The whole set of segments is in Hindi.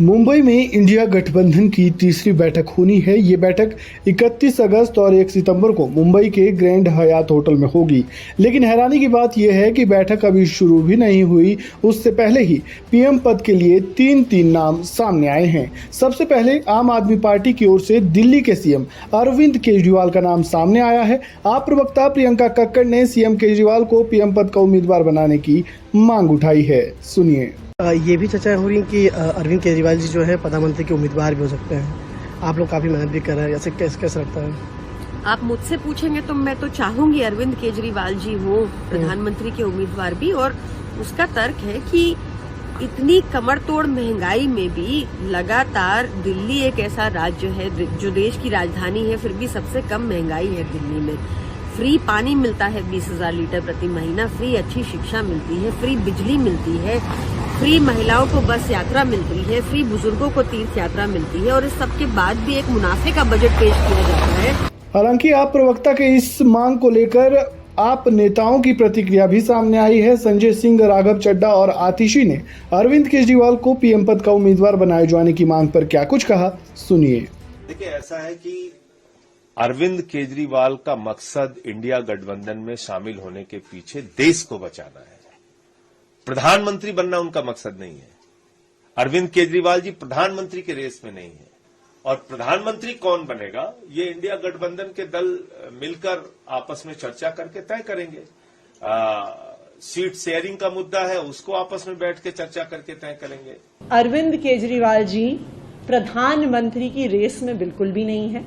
मुंबई में इंडिया गठबंधन की तीसरी बैठक होनी है। ये बैठक 31 अगस्त और 1 सितंबर को मुंबई के ग्रैंड हयात होटल में होगी। लेकिन हैरानी की बात यह है कि बैठक अभी शुरू भी नहीं हुई, उससे पहले ही पीएम पद के लिए तीन नाम सामने आए हैं। सबसे पहले आम आदमी पार्टी की ओर से दिल्ली के सीएम अरविंद केजरीवाल का नाम सामने आया है। आप प्रवक्ता प्रियंका कक्कड़ ने सीएम केजरीवाल को पीएम पद का उम्मीदवार बनाने की मांग उठाई है। सुनिए। ये भी चर्चाएं हो रही हैं कि अरविंद केजरीवाल जी जो है प्रधानमंत्री के उम्मीदवार भी हो सकते हैं। आप लोग काफी मेहनत भी कर रहे हैं, ऐसे कैसे लगता है? आप मुझसे पूछेंगे तो मैं तो चाहूंगी अरविंद केजरीवाल जी हो प्रधानमंत्री के उम्मीदवार भी। और उसका तर्क है कि इतनी कमर तोड़ महंगाई में भी लगातार दिल्ली एक ऐसा राज्य है जो देश की राजधानी है, फिर भी सबसे कम महंगाई है दिल्ली में। फ्री पानी मिलता है 20,000 लीटर प्रति महीना, फ्री अच्छी शिक्षा मिलती है, फ्री बिजली मिलती है, फ्री महिलाओं को बस यात्रा मिलती है, फ्री बुजुर्गों को तीर्थ यात्रा मिलती है, और इस सब के बाद भी एक मुनाफे का बजट पेश किया जाता है। हालांकि आप प्रवक्ता के इस मांग को लेकर आप नेताओं की प्रतिक्रिया भी सामने आई है। संजय सिंह, राघव चड्ढा और आतिशी ने अरविंद केजरीवाल को पीएम पद का उम्मीदवार बनाए जाने की मांग पर क्या कुछ कहा, सुनिए। देखिए, ऐसा है कि अरविंद केजरीवाल का मकसद इंडिया गठबंधन में शामिल होने के पीछे देश को बचाना है। प्रधानमंत्री बनना उनका मकसद नहीं है। अरविंद केजरीवाल जी प्रधानमंत्री के रेस में नहीं है। और प्रधानमंत्री कौन बनेगा, ये इंडिया गठबंधन के दल मिलकर आपस में चर्चा करके तय करेंगे। सीट शेयरिंग का मुद्दा है, उसको आपस में बैठ के चर्चा करके तय करेंगे। अरविंद केजरीवाल जी प्रधानमंत्री की रेस में बिल्कुल भी नहीं है।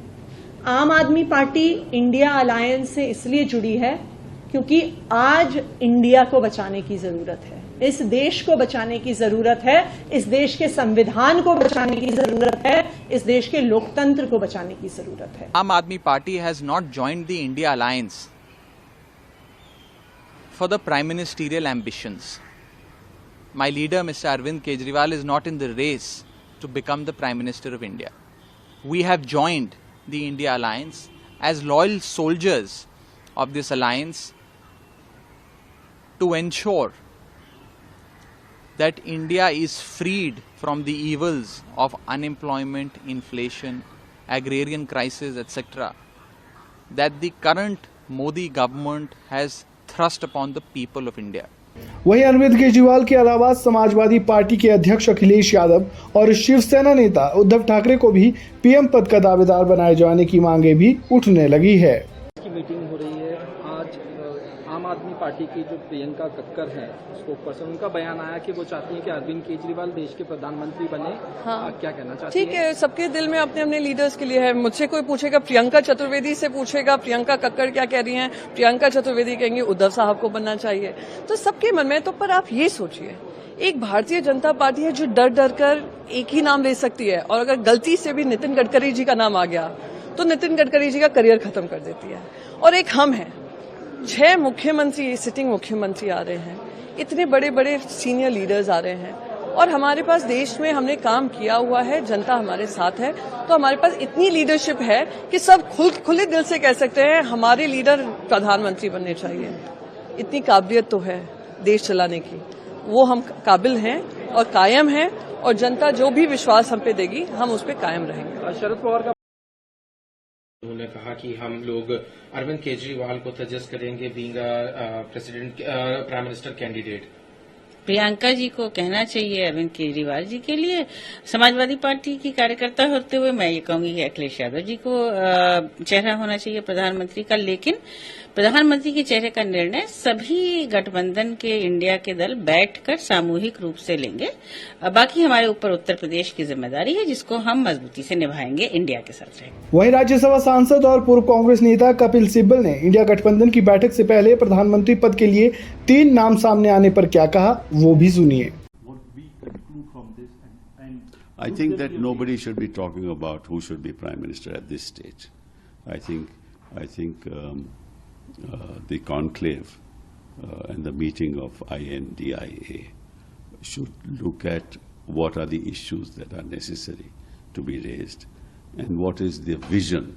Aam Aadmi party India alliance से इसलिए जुड़ी है क्योंकि आज इंडिया को बचाने की जरूरत है, इस देश को बचाने की जरूरत है, इस देश के संविधान को बचाने की जरूरत है, इस देश के लोकतंत्र को बचाने की जरूरत है। Aam Aadmi party has not joined the India alliance for the prime ministerial ambitions. My leader mister Arvind Kejriwal is not in the race to become the prime minister of India. We have joined the India Alliance as loyal soldiers of this alliance to ensure that India is freed from the evils of unemployment, inflation, agrarian crisis, etc. that the current Modi government has thrust upon the people of India. वहीं अरविंद केजरीवाल के अलावा समाजवादी पार्टी के अध्यक्ष अखिलेश यादव और शिवसेना नेता उद्धव ठाकरे को भी पीएम पद का दावेदार बनाए जाने की मांगे भी उठने लगी है। की मीटिंग हो रही है आज। आम आदमी पार्टी की जो प्रियंका कक्कड़ है स्पोकपर्सन, उनका बयान आया कि वो चाहती हैं कि अरविंद केजरीवाल देश के प्रधानमंत्री बने। हाँ, क्या कहना चाहती हैं? ठीक है, सबके दिल में अपने अपने लीडर्स के लिए है। मुझसे कोई पूछेगा, प्रियंका चतुर्वेदी से पूछेगा प्रियंका कक्कड़ क्या कह रही हैं, प्रियंका चतुर्वेदी कहेंगी उद्धव साहब को बनना चाहिए। तो सबके मन में। तो पर आप ये सोचिए, एक भारतीय जनता पार्टी है जो डर डर कर एक ही नाम ले सकती है, और अगर गलती से भी नितिन गडकरी जी का नाम आ गया तो नितिन गडकरी जी का करियर खत्म कर देती है। और एक हम हैं, 6 मुख्यमंत्री, सिटिंग मुख्यमंत्री आ रहे हैं, इतने बड़े बड़े सीनियर लीडर्स आ रहे हैं, और हमारे पास देश में हमने काम किया हुआ है, जनता हमारे साथ है, तो हमारे पास इतनी लीडरशिप है कि सब खुले दिल से कह सकते हैं हमारे लीडर प्रधानमंत्री बनने चाहिए। इतनी काबिलियत तो है देश चलाने की, वो हम काबिल हैं और कायम हैं, और जनता जो भी विश्वास हम पे देगी हम उस पर कायम रहेंगे। शरद पवार का उन्होंने कहा कि हम लोग अरविंद केजरीवाल को सजेस्ट करेंगे being president prime minister candidate. Priyanka ji को कहना चाहिए अरविंद केजरीवाल जी के लिए। समाजवादी पार्टी की कार्यकर्ता होते हुए मैं ये कहूंगी कि अखिलेश यादव जी को चेहरा होना चाहिए प्रधानमंत्री का। लेकिन प्रधानमंत्री के चेहरे का निर्णय सभी गठबंधन के इंडिया के दल बैठकर सामूहिक रूप से लेंगे। बाकी हमारे ऊपर उत्तर प्रदेश की जिम्मेदारी है, जिसको हम मजबूती से निभाएंगे, इंडिया के साथ रहेंगे। वहीं राज्यसभा सांसद और पूर्व कांग्रेस नेता कपिल सिब्बल ने इंडिया गठबंधन की बैठक से पहले प्रधानमंत्री पद के लिए 3 नाम सामने आने पर क्या कहा, वो भी सुनिए। I think that nobody should be talking about who should be prime minister at this stage. I think the conclave and the meeting of INDIA should look at what are the issues that are necessary to be raised and what is the vision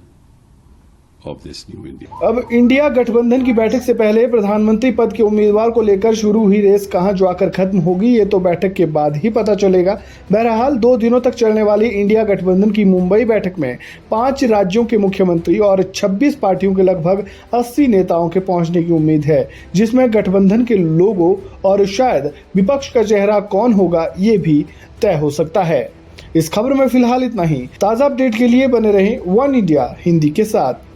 of this new India. अब इंडिया गठबंधन की बैठक से पहले प्रधानमंत्री पद के उम्मीदवार को लेकर शुरू हुई रेस कहां जाकर खत्म होगी ये तो बैठक के बाद ही पता चलेगा। बहरहाल 2 दिनों तक चलने वाली इंडिया गठबंधन की मुंबई बैठक में 5 राज्यों के मुख्यमंत्री और 26 पार्टियों के लगभग 80 नेताओं के पहुंचने की उम्मीद है, जिसमें गठबंधन के लोगो और शायद विपक्ष का चेहरा कौन होगा ये भी तय हो सकता है। इस खबर में फिलहाल इतना ही। ताज़ा अपडेट के लिए बने रहें वन इंडिया हिंदी के साथ।